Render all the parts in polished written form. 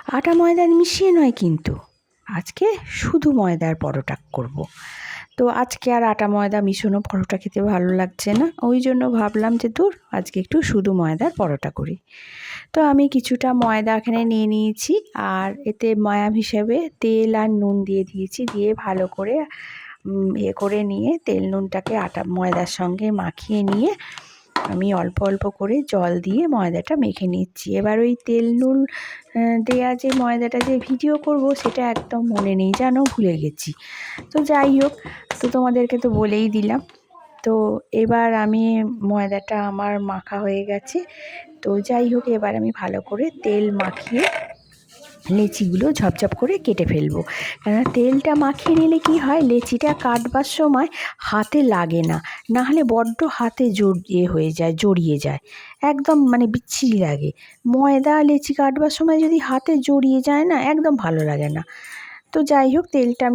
আটা ময়দা মিশিয়ে নয় কিন্তু, আজকে শুধু ময়দার পরোটা করব। তো আজকে আর আটা ময়দা মিশানো পরোটা খেতে ভালো লাগছে না, ওই জন্য ভাবলাম যে দূর আজকে একটু শুধু ময়দার পরোটা করি। তো আমি কিছুটা ময়দা এখানে নিয়ে নিয়েছি, আর এতে ময়াম হিসেবে তেল আর নুন দিয়ে দিয়েছি। দিয়ে ভালো করে করে নিয়ে তেল নুনটাকে আটা ময়দার সঙ্গে মাখিয়ে নিয়ে আমি অল্প অল্প করে জল দিয়ে ময়দাটা মেখে নিচ্ছি। এবার ওই তেল নুন দেওয়া যে ময়দাটা যে ভিডিও করব সেটা একদম মনে নেই, যেন ভুলে গেছি। তো যাই হোক, তো তোমাদেরকে তো বলেই দিলাম। তো এবার আমি ময়দাটা আমার মাখা হয়ে গেছে। তো যাই হোক, এবার আমি ভালো করে তেল মাখিয়ে লেচিগুলো ঝপঝপ করে কেটে ফেলবো। কেননা তেলটা মাখিয়ে নিলে কি হয়, লেচিটা কাটবার সময় হাতে লাগে না, নাহলে বড্ড হাতে হয়ে যায়, জড়িয়ে যায়, একদম মানে বিচ্ছিরি লাগে। ময়দা লেচি কাটবার সময় যদি হাতে জড়িয়ে যায় না, একদম ভালো লাগে না। তো যাই হোক, তেলটা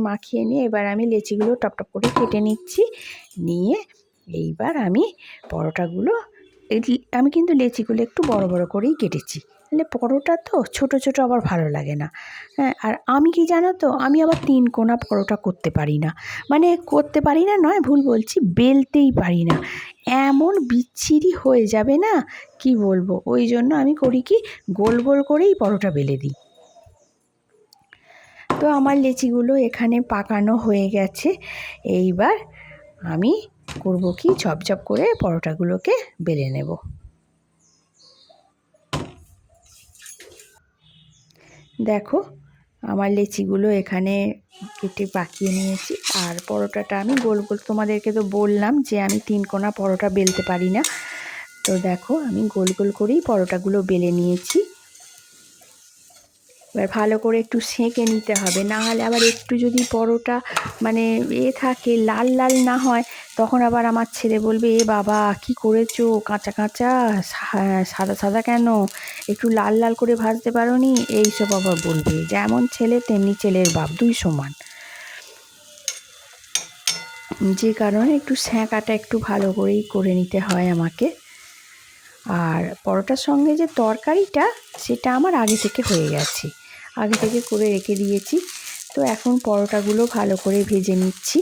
মাখিয়ে নিয়ে এবার আমি লেচিগুলো টপটপ করে কেটে নিচ্ছি। নিয়ে এইবার আমি পরোটাগুলো, আমি কিন্তু লেচিগুলো একটু বড় বড় করেই কেটেছি, মানে পরোটা তো ছোট ছোট আবার ভালো লাগে না। হ্যাঁ, আর আমি কি জানো তো, আমি আবার 3 কোনা পরোটা করতে পারি না। মানে করতে পারি না নয়, ভুল বলছি, বেলতেই পারি না, এমন বিচ্ছিরি হয়ে যাবে না কি বলবো। ওই জন্য আমি করি কি, গোল গোল করেই পরোটা বেলে দিই। তো আমার লেচিগুলো এখানে পাকানো হয়ে গেছে। এইবার আমি করব কি, ঝপঝপ করে পরোটাগুলোকে বেলে নেব। দেখো, আমার লেচিগুলো এখানে কেটে পাকিয়ে নিয়েছি। আর পরোটাটা আমি গোল গোল, তোমাদেরকে তো বললাম যে আমি 3 কোনা পরোটা বেলতে পারি না। তো দেখো, আমি গোল গোল করেই পরোটাগুলো বেলে নিয়েছি। এবার ভালো করে একটু সেঁকে নিতে হবে, না হলে আবার একটু যদি পরোটা মানে থাকে, লাল লাল না হয়, তখন আবার আমার ছেলে বলবে, এ বাবা কি করেছো, কাঁচা কাঁচা, সাদা সাদা কেন, একটু লাল লাল করে ভাজতে পারোনি, এইসব আবার বলবে। যেমন ছেলে তেমনি ছেলের বাপ, 2 সমান। যে কারণে একটু সেঁকাটা একটু ভালো করেই করে নিতে হয় আমাকে। আর পরোটার সঙ্গে যে তরকারিটা, সেটা আমার আগে থেকে হয়ে গেছে, আগে থেকে করে রেখে দিয়েছি। তো এখন পরোটাগুলো ভালো করে ভেজে নিচ্ছি।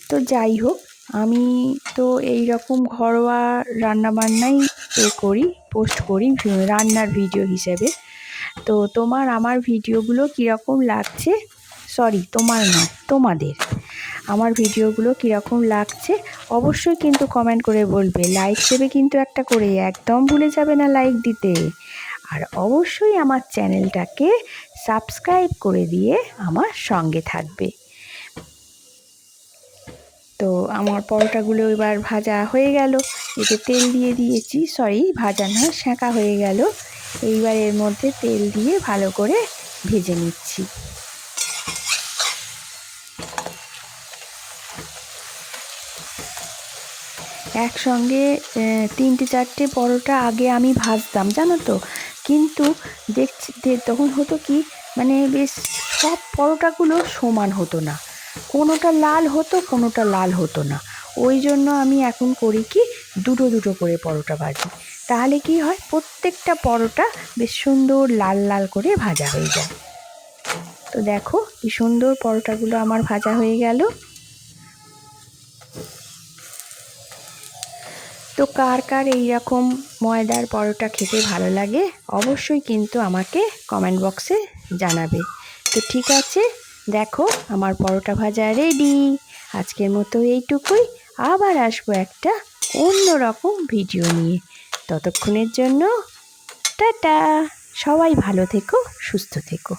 তো যাই হোক, আমি তো এই রকম ঘরোয়া রান্নাবান্নাই করি, পোস্ট করি রান্নার ভিডিও হিসেবে। তো আমার ভিডিওগুলো কীরকম লাগছে, সরি তোমার নয়, তোমাদের আমার ভিডিওগুলো কীরকম লাগছে অবশ্যই কিন্তু কমেন্ট করে বলবে। লাইক দেবে কিন্তু একটা করে, একদম ভুলে যাবে না লাইক দিতে। আর অবশ্যই আমার চ্যানেলটাকে সাবস্ক্রাইব করে দিয়ে আমার সঙ্গে থাকবে। তো আমার পরোটাগুলো এবার ভাজা হয়ে গেল, এতে তেল দিয়ে দিয়েছি, সরি ভাজা নয়, সেঁকা হয়ে গেল। এইবার এর মধ্যে তেল দিয়ে ভালো করে ভেজে নিচ্ছি। একসঙ্গে 3-4টে পরোটা আগে আমি ভাজতাম, জানো তো, কিন্তু দেখছি তখন হতো কি, মানে বেশ সব পরোটাগুলো সমান হতো না, কোনোটা লাল হতো কোনোটা লাল হতো না। ওই জন্য আমি এখন করি কি, দুটো দুটো করে পরোটা ভাজি, তাহলে কি হয়, প্রত্যেকটা পরোটা বেশ সুন্দর লাল লাল করে ভাজা হয়ে যায়। তো দেখো কি সুন্দর পরোটাগুলো আমার ভাজা হয়ে গেল। তো কার কার এইরকম ময়দার পরোটা খেতে ভালো লাগে অবশ্যই কিন্তু আমাকে কমেন্ট বক্সে জানাবে। তো ঠিক আছে, দেখো আমার পরোটা ভাজা রেডি। আজকের মতো এইটুকুই, আবার আসবো একটা অন্য রকম ভিডিও নিয়ে। ততক্ষণের জন্য টাটা, সবাই ভালো থেকো, সুস্থ থেকো।